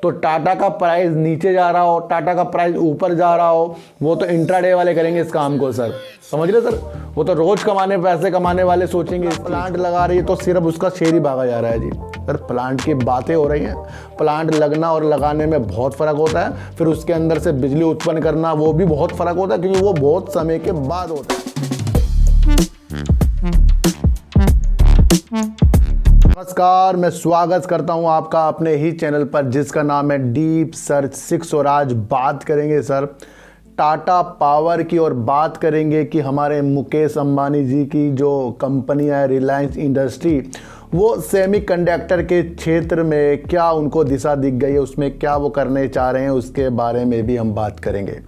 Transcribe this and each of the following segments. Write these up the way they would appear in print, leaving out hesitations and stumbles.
तो टाटा का प्राइस नीचे जा रहा हो, टाटा का प्राइस ऊपर जा रहा हो, वो तो इंट्राडे वाले करेंगे इस काम को सर, समझ रहे सर। वो तो रोज पैसे कमाने वाले सोचेंगे प्लांट लगा रही है तो सिर्फ उसका शेयर ही भागा जा रहा है जी। सर प्लांट की बातें हो रही हैं, प्लांट लगना और लगाने में बहुत फ़र्क होता है, फिर उसके अंदर से बिजली उत्पन्न करना वो भी बहुत फ़र्क होता है, क्योंकि वो बहुत समय के बाद होता है। नमस्कार, मैं स्वागत करता हूं आपका अपने ही चैनल पर जिसका नाम है डीप सर्च 6 और आज बात करेंगे सर टाटा पावर की और बात करेंगे कि हमारे मुकेश अंबानी जी की जो कंपनी है रिलायंस इंडस्ट्री, वो सेमीकंडक्टर के क्षेत्र में क्या उनको दिशा दिख गई है, उसमें क्या वो करने चाह रहे हैं, उसके बारे में भी हम बात करेंगे।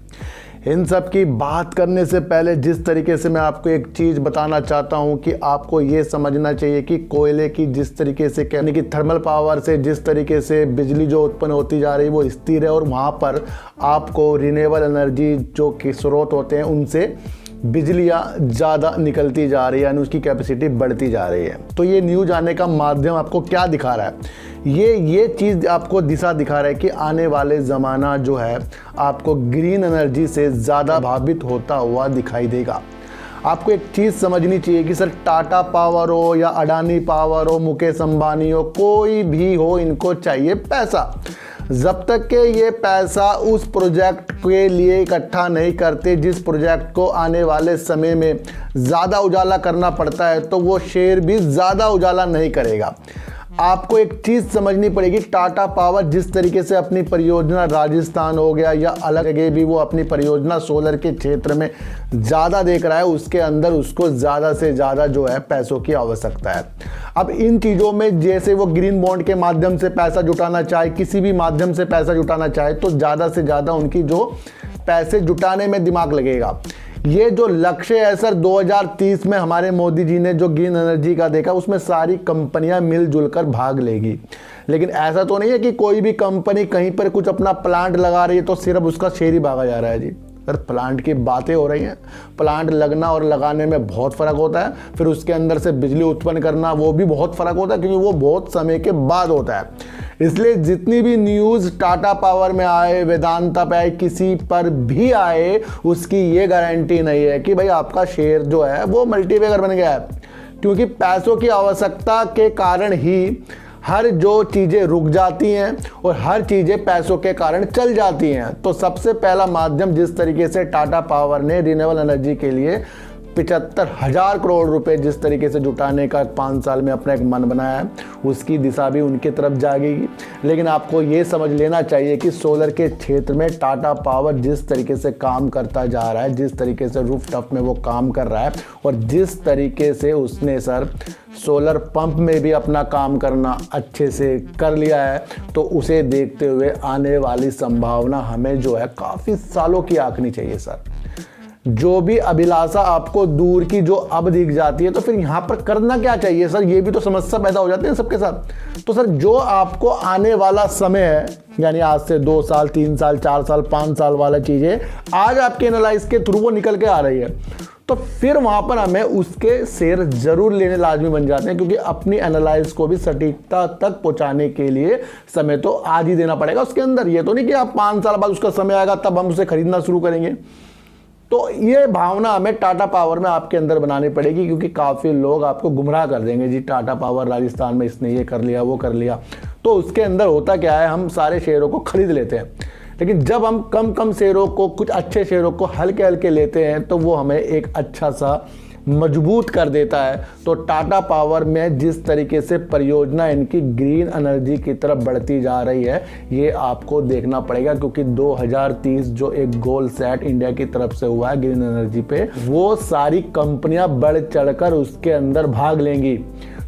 इन सब की बात करने से पहले जिस तरीके से मैं आपको एक चीज़ बताना चाहता हूं कि आपको ये समझना चाहिए कि कोयले की जिस तरीके से यानी कि थर्मल पावर से जिस तरीके से बिजली जो उत्पन्न होती जा रही है वो स्थिर है, और वहाँ पर आपको रिन्यूएबल एनर्जी जो कि स्रोत होते हैं उनसे बिजलियाँ ज़्यादा निकलती जा रही है, यानी उसकी कैपेसिटी बढ़ती जा रही है। तो ये न्यूज़ आने का माध्यम आपको क्या दिखा रहा है, ये चीज़ आपको दिशा दिखा रहा है कि आने वाले ज़माना जो है आपको ग्रीन एनर्जी से ज़्यादा प्रभावित होता हुआ दिखाई देगा। आपको एक चीज़ समझनी चाहिए कि सर टाटा पावर हो या अडानी पावर हो, मुकेश अंबानी हो, कोई भी हो, इनको चाहिए पैसा। जब तक कि ये पैसा उस प्रोजेक्ट के लिए इकट्ठा नहीं करते जिस प्रोजेक्ट को आने वाले समय में ज़्यादा उजाला करना पड़ता है, तो वो शेयर भी ज़्यादा उजाला नहीं करेगा। आपको एक चीज़ समझनी पड़ेगी, टाटा पावर जिस तरीके से अपनी परियोजना राजस्थान हो गया या अलग जगह भी वो अपनी परियोजना सोलर के क्षेत्र में ज़्यादा देख रहा है, उसके अंदर उसको ज़्यादा से ज़्यादा जो है पैसों की आवश्यकता है। अब इन चीज़ों में जैसे वो ग्रीन बॉन्ड के माध्यम से पैसा जुटाना चाहे, किसी भी माध्यम से पैसा जुटाना चाहे, तो ज़्यादा से ज़्यादा उनकी जो पैसे जुटाने में दिमाग लगेगा। ये जो लक्ष्य है सर 2030 में हमारे मोदी जी ने जो ग्रीन एनर्जी का देखा, उसमें सारी कंपनियां मिलजुल कर भाग लेगी। लेकिन ऐसा तो नहीं है कि कोई भी कंपनी कहीं पर कुछ अपना प्लांट लगा रही है तो सिर्फ उसका शेयर ही भागा जा रहा है जी। सर प्लांट की बातें हो रही हैं, प्लांट लगना और लगाने में बहुत फ़र्क होता है, फिर उसके अंदर से बिजली उत्पन्न करना वो भी बहुत फ़र्क होता है, क्योंकि वो बहुत समय के बाद होता है। इसलिए जितनी भी न्यूज़ टाटा पावर में आए, वेदांता पे आए, किसी पर भी आए, उसकी ये गारंटी नहीं है कि भाई आपका शेयर जो है वो मल्टीबैगर बन गया है, क्योंकि पैसों की आवश्यकता के कारण ही हर जो चीज़ें रुक जाती हैं और हर चीज़ें पैसों के कारण चल जाती हैं। तो सबसे पहला माध्यम जिस तरीके से टाटा पावर ने रिन्यूएबल एनर्जी के लिए 75,000 करोड़ रुपए जिस तरीके से जुटाने का 5 साल में अपना एक मन बनाया है, उसकी दिशा भी उनकी तरफ जाएगी। लेकिन आपको ये समझ लेना चाहिए कि सोलर के क्षेत्र में टाटा पावर जिस तरीके से काम करता जा रहा है, जिस तरीके से रूफटॉप में वो काम कर रहा है, और जिस तरीके से उसने सर सोलर पंप में भी अपना काम करना अच्छे से कर लिया है, तो उसे देखते हुए आने वाली संभावना हमें जो है काफ़ी सालों की आंकनी चाहिए सर। जो भी अभिलाषा आपको दूर की जो अब दिख जाती है, तो फिर यहाँ पर करना क्या चाहिए सर, ये भी तो समस्या पैदा हो जाती है सबके साथ। तो सर जो आपको आने वाला समय है, यानी आज से 2 साल 3 साल 4 साल 5 साल वाला चीज़ें आज आपके एनालाइज के थ्रू वो निकल के आ रही है, तो फिर वहाँ पर हमें उसके शेयर जरूर लेने लाजमी बन जाते हैं, क्योंकि अपनी एनालाइज को भी सटीकता तक पहुँचाने के लिए समय तो आज ही देना पड़ेगा उसके अंदर। ये तो नहीं कि आप 5 साल बाद उसका समय आएगा तब हम उसे खरीदना शुरू करेंगे। तो ये भावना हमें टाटा पावर में आपके अंदर बनानी पड़ेगी, क्योंकि काफ़ी लोग आपको गुमराह कर देंगे जी, टाटा पावर राजस्थान में इसने ये कर लिया वो कर लिया। तो उसके अंदर होता क्या है, हम सारे शेयरों को खरीद लेते हैं, लेकिन जब हम कम शेयरों को, कुछ अच्छे शेयरों को हल्के हल्के लेते हैं, तो वो हमें एक अच्छा सा मजबूत कर देता है। तो टाटा पावर में जिस तरीके से परियोजना इनकी ग्रीन एनर्जी की तरफ बढ़ती जा रही है, ये आपको देखना पड़ेगा, क्योंकि 2030 जो एक गोल सेट इंडिया की तरफ से हुआ है ग्रीन एनर्जी पे, वो सारी कंपनियां बढ़ चढ़कर उसके अंदर भाग लेंगी।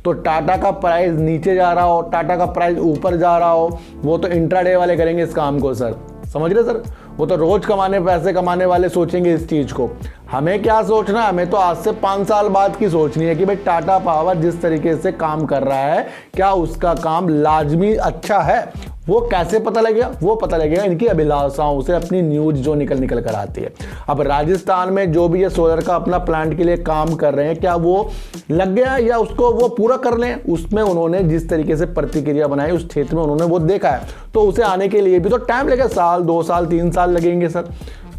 तो टाटा का प्राइस नीचे जा रहा हो, टाटा का प्राइस ऊपर जा रहा हो, वो तो इंट्राडे वाले करेंगे इस काम को सर, समझ रहे सर। वो तो रोज पैसे कमाने वाले सोचेंगे इस चीज़ को। हमें क्या सोचना है, हमें तो आज से 5 साल बाद की सोचनी है कि भाई टाटा पावर जिस तरीके से काम कर रहा है क्या उसका काम लाजमी अच्छा है। वो कैसे पता लगेगा? वो पता लगेगा इनकी अभिलाषाओं से, अपनी न्यूज जो निकल कर आती है। अब राजस्थान में जो भी ये सोलर का अपना प्लांट के लिए काम कर रहे हैं, क्या वो लग गया या उसको वो पूरा कर लें? उसमें उन्होंने जिस तरीके से प्रतिक्रिया बनाई उस क्षेत्र में उन्होंने वो देखा है, तो उसे आने के लिए भी तो टाइम लगेगा, साल 2 साल 3 साल लगेंगे सर।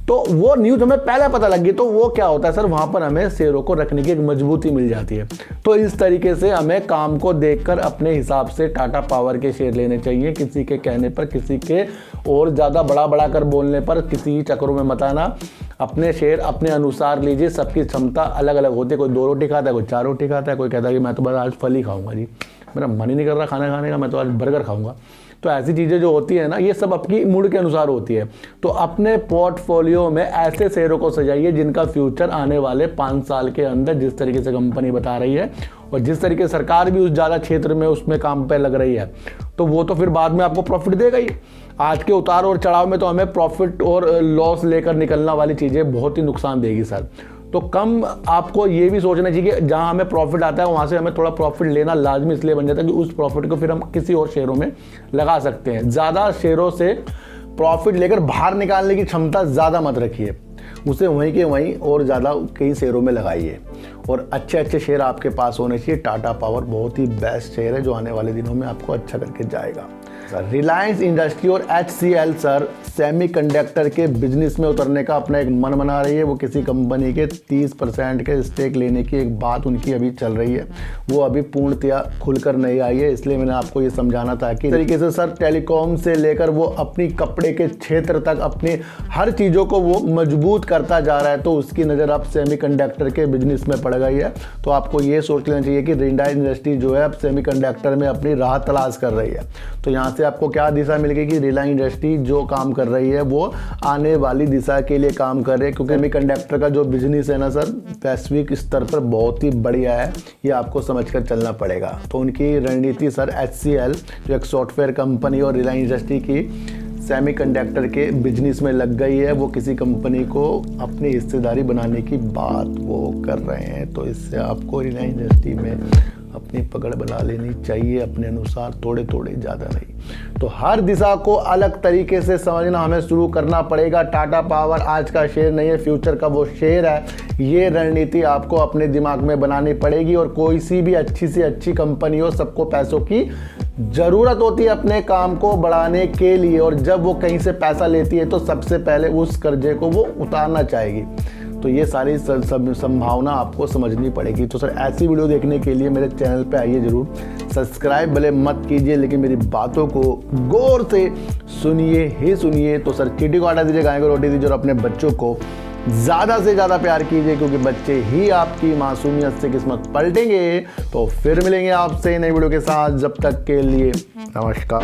तो वो न्यूज हमें पहले पता लग गई, तो वो क्या होता है सर, वहां पर हमें शेयरों को रखने की एक मजबूती मिल जाती है। तो इस तरीके से हमें काम को देखकर अपने हिसाब से टाटा पावर के शेयर लेने चाहिए। किसी के कहने पर, किसी के और ज़्यादा बड़ा कर बोलने पर किसी चक्करों में मत आना। अपने शेयर अपने अनुसार लीजिए। सबकी क्षमता अलग अलग होती है। कोई 2 रोटी खाता है, कोई 4 रोटी खाता है, कोई कहता है कि मैं तो बस आज फल ही खाऊंगा जी, मेरा मन ही नहीं कर रहा खाना खाने का, मैं तो आज बर्गर खाऊंगा। तो ऐसी चीज़ें जो होती है ना, ये सब आपकी मूड के अनुसार होती है। तो अपने पोर्टफोलियो में ऐसे शेयरों को सजाइए जिनका फ्यूचर आने वाले 5 साल के अंदर, जिस तरीके से कंपनी बता रही है और जिस तरीके से सरकार भी उस ज़्यादा क्षेत्र में उसमें काम पे लग रही है, तो वो तो फिर बाद में आपको प्रॉफिट देगा ही। आज के उतार और चढ़ाव में तो हमें प्रॉफिट और लॉस लेकर निकलना वाली चीज़ें बहुत ही नुकसान देगी सर। तो कम आपको ये भी सोचना चाहिए कि जहां हमें प्रॉफिट आता है वहां से हमें थोड़ा प्रॉफिट लेना लाजमी इसलिए बन जाता है कि उस प्रॉफिट को फिर हम किसी और शेयरों में लगा सकते हैं। ज़्यादा शेयरों से प्रॉफिट लेकर बाहर निकालने की क्षमता ज़्यादा मत रखिए, उसे वहीं के वहीं और ज़्यादा कई शेयरों में लगाइए। और अच्छे शेयर आपके पास होने चाहिए। टाटा पावर बहुत ही बेस्ट शेयर है जो आने वाले दिनों में आपको अच्छा करके जाएगा सर। रिलायंस इंडस्ट्री और HCL सर सेमीकंडक्टर के बिजनेस में उतरने का अपना एक मन बना रही है। वो किसी कंपनी के 30% के स्टेक लेने की एक बात उनकी अभी चल रही है, वो अभी पूर्णतया खुलकर नहीं आई है। इसलिए मैंने आपको ये समझाना था कि तरीके से सर टेलीकॉम से लेकर वो अपनी कपड़े के क्षेत्र तक अपनी हर चीज़ों को वो मजबूत करता जा रहा है, तो उसकी नज़र अब सेमीकंडक्टर के बिजनेस में पड़ गई है। तो आपको ये सोच लेना चाहिए कि रिलायंस इंडस्ट्री जो है अब सेमीकंडक्टर में अपनी राह तलाश कर रही है। तो यहाँ से आपको क्या दिशा मिल गई कि रिलायंस इंडस्ट्री जो काम कर रही है वो आने वाली दिशा के लिए काम कर रही है, क्योंकि सेमीकंडक्टर का जो बिजनेस है ना सर, वैश्विक स्तर पर बहुत ही बढ़िया है। ये आपको समझकर चलना पड़ेगा। तो उनकी रणनीति सर HCL जो एक सॉफ्टवेयर कंपनी और रिलायंस इंडस्ट्री की सेमीकंडक्टर के बिजनेस में लग गई है, वो किसी कंपनी को अपनी हिस्सेदारी बनाने की बात वो कर रहे हैं। तो इससे आपको रिलायंस इंडस्ट्री में अपनी पकड़ बना लेनी चाहिए, अपने अनुसार, थोड़े ज़्यादा नहीं। तो हर दिशा को अलग तरीके से समझना हमें शुरू करना पड़ेगा। टाटा पावर आज का शेयर नहीं है, फ्यूचर का वो शेयर है। ये रणनीति आपको अपने दिमाग में बनानी पड़ेगी। और कोई सी भी अच्छी से अच्छी कंपनी हो, सबको पैसों की ज़रूरत होती है अपने काम को बढ़ाने के लिए। और जब वो कहीं से पैसा लेती है तो सबसे पहले उस कर्जे को वो उतारना चाहेगी। तो ये सारी संभावना आपको समझनी पड़ेगी। तो सर ऐसी वीडियो देखने के लिए मेरे चैनल पे आइए ज़रूर। सब्सक्राइब भले मत कीजिए, लेकिन मेरी बातों को गौर से सुनिए। तो सर चींटी को आटा दीजिए, गाय को रोटी दीजिए और अपने बच्चों को ज़्यादा से ज़्यादा प्यार कीजिए, क्योंकि बच्चे ही आपकी मासूमियत से किस्मत पलटेंगे। तो फिर मिलेंगे आपसे नई वीडियो के साथ। जब तक के लिए नमस्कार।